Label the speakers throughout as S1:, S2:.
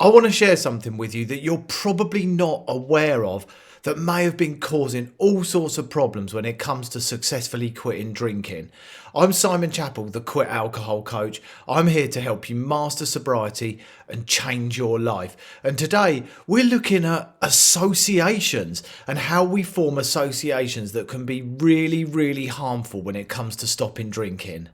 S1: I want to share something with you that you're probably not aware of that may have been causing all sorts of problems when it comes to successfully quitting drinking. I'm Simon Chapple, the Quit Alcohol Coach. I'm here to help you master sobriety and change your life. And today we're looking at associations and how we form associations that can be really, really harmful when it comes to stopping drinking.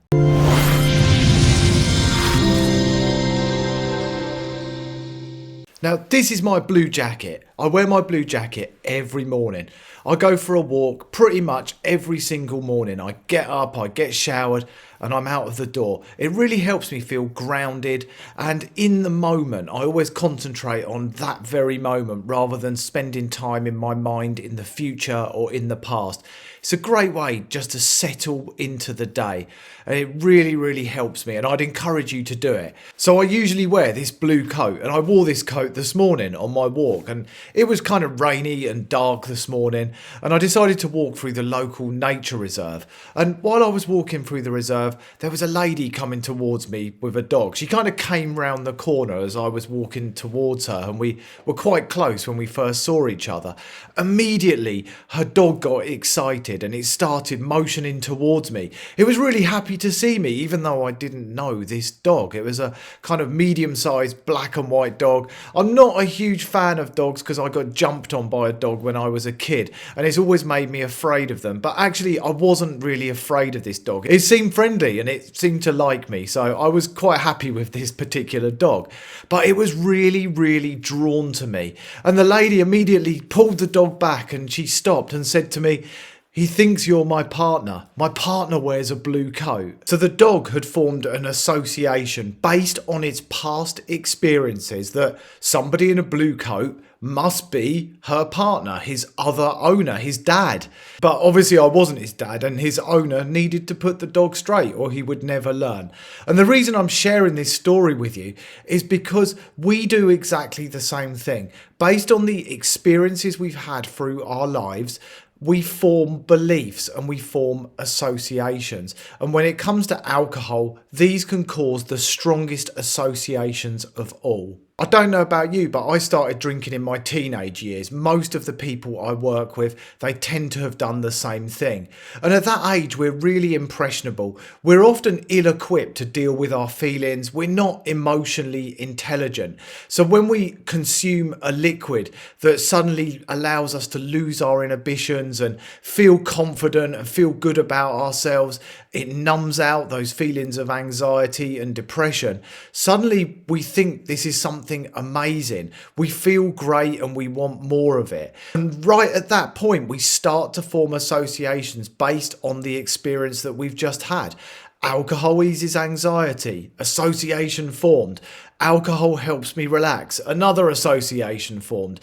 S1: Now, this is my blue jacket. I wear my blue jacket every morning. I go for a walk pretty much every single morning. I get up, I get showered, and I'm out of the door. It really helps me feel grounded and in the moment. I always concentrate on that very moment rather than spending time in my mind in the future or in the past. It's a great way just to settle into the day, and it really, really helps me, and I'd encourage you to do it. So I usually wear this blue coat, and I wore this coat this morning on my walk, and it was kind of rainy and dark this morning, and I decided to walk through the local nature reserve. And while I was walking through the reserve, there was a lady coming towards me with a dog. She kind of came round the corner as I was walking towards her, and we were quite close when we first saw each other. Immediately, her dog got excited and it started motioning towards me. It was really happy to see me, even though I didn't know this dog. It was a kind of medium-sized black and white dog. I'm not a huge fan of dogs because I got jumped on by a dog when I was a kid, and it's always made me afraid of them. But actually, I wasn't really afraid of this dog. It seemed friendly and it seemed to like me, so I was quite happy with this particular dog. But it was really, really drawn to me. And the lady immediately pulled the dog back and she stopped and said to me, "He thinks you're my partner. My partner wears a blue coat." So the dog had formed an association based on its past experiences that somebody in a blue coat must be her partner, his other owner, his dad. But obviously I wasn't his dad, and his owner needed to put the dog straight or he would never learn. And the reason I'm sharing this story with you is because we do exactly the same thing. Based on the experiences we've had through our lives, we form beliefs and we form associations. And when it comes to alcohol, these can cause the strongest associations of all. I don't know about you, but I started drinking in my teenage years. Most of the people I work with, they tend to have done the same thing. And at that age, we're really impressionable. We're often ill-equipped to deal with our feelings. We're not emotionally intelligent. So when we consume a liquid that suddenly allows us to lose our inhibitions and feel confident and feel good about ourselves, it numbs out those feelings of anxiety and depression. Suddenly we think this is something amazing. We feel great and we want more of it. And right at that point, we start to form associations based on the experience that we've just had. Alcohol eases anxiety. Association formed. Alcohol helps me relax. Another association formed.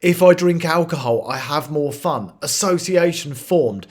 S1: If I drink alcohol, I have more fun. Association formed.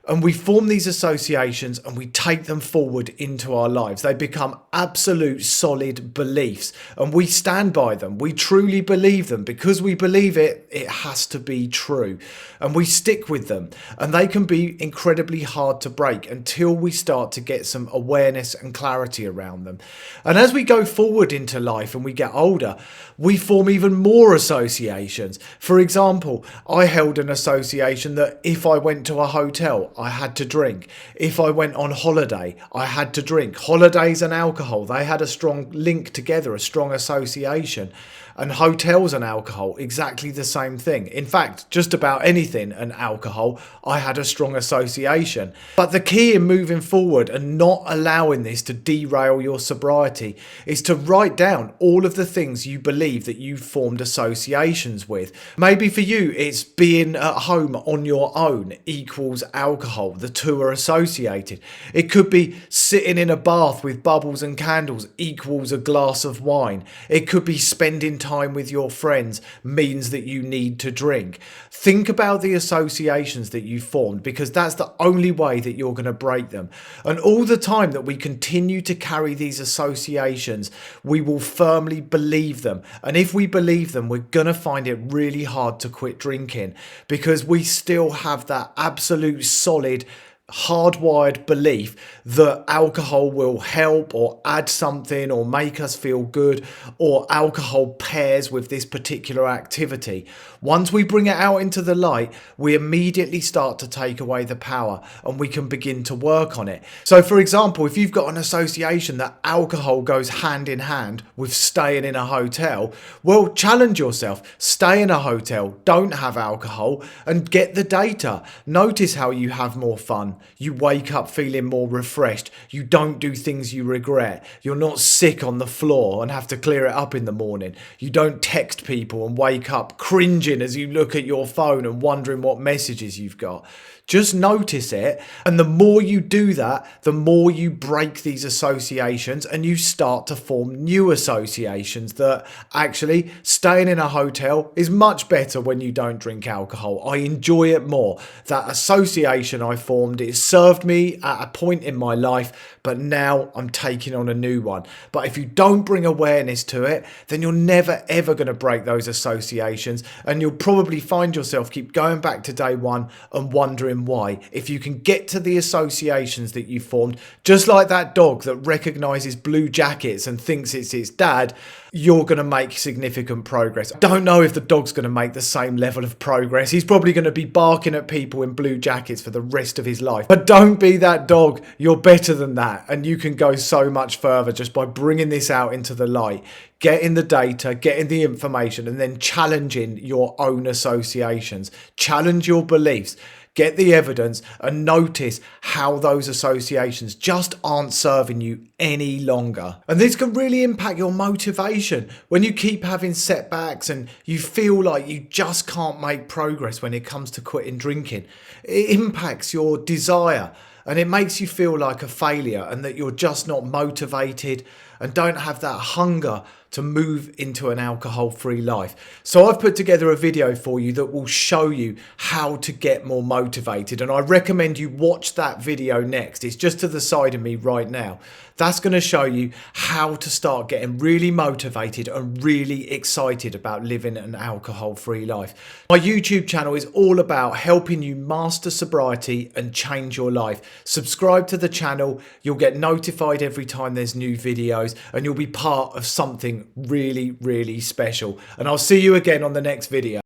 S1: And we form these associations and we take them forward into our lives. They become absolute solid beliefs and we stand by them. We truly believe them. Because we believe it, it has to be true. And we stick with them. And they can be incredibly hard to break until we start to get some awareness and clarity around them. And as we go forward into life and we get older, we form even more associations. For example, I held an association that if I went to a hotel, I had to drink. If I went on holiday, I had to drink. Holidays and alcohol, they had a strong link together, a strong association. And hotels and alcohol, exactly the same thing. In fact, just about anything and alcohol, I had a strong association. But the key in moving forward and not allowing this to derail your sobriety is to write down all of the things you believe that you've formed associations with. Maybe for you, it's being at home on your own equals alcohol. The two are associated. It could be sitting in a bath with bubbles and candles equals a glass of wine. It could be spending time with your friends means that you need to drink. Think about the associations that you formed, because that's the only way that you're going to break them. And all the time that we continue to carry these associations, we will firmly believe them. And if we believe them, we're going to find it really hard to quit drinking, because we still have that absolute solid hardwired belief that alcohol will help or add something or make us feel good, or alcohol pairs with this particular activity. Once we bring it out into the light, we immediately start to take away the power and we can begin to work on it. So for example, if you've got an association that alcohol goes hand in hand with staying in a hotel, well, challenge yourself. Stay in a hotel, don't have alcohol, and get the data. Notice how you have more fun. You wake up feeling more refreshed. You don't do things you regret. You're not sick on the floor and have to clear it up in the morning. You don't text people and wake up cringing as you look at your phone and wondering what messages you've got. Just notice it, and the more you do that, the more you break these associations and you start to form new associations that actually staying in a hotel is much better when you don't drink alcohol. I enjoy it more. That association I formed, it served me at a point in my life, but now I'm taking on a new one. But if you don't bring awareness to it, then you're never ever going to break those associations, and you'll probably find yourself keep going back to day one and wondering why. If you can get to the associations that you formed, just like that dog that recognizes blue jackets and thinks it's its dad, you're going to make significant progress. I don't know if the dog's going to make the same level of progress. He's probably going to be barking at people in blue jackets for the rest of his life. But don't be that dog. You're better than that. And you can go so much further just by bringing this out into the light, getting the data, getting the information, and then challenging your own associations. Challenge your beliefs. Get the evidence and notice how those associations just aren't serving you any longer. And this can really impact your motivation. When you keep having setbacks and you feel like you just can't make progress when it comes to quitting drinking, it impacts your desire and it makes you feel like a failure and that you're just not motivated and don't have that hunger to move into an alcohol-free life. So I've put together a video for you that will show you how to get more motivated, and I recommend you watch that video next. It's just to the side of me right now. That's going to show you how to start getting really motivated and really excited about living an alcohol-free life. My YouTube channel is all about helping you master sobriety and change your life. Subscribe to the channel, you'll get notified every time there's new videos, and you'll be part of something really, really special. And I'll see you again on the next video.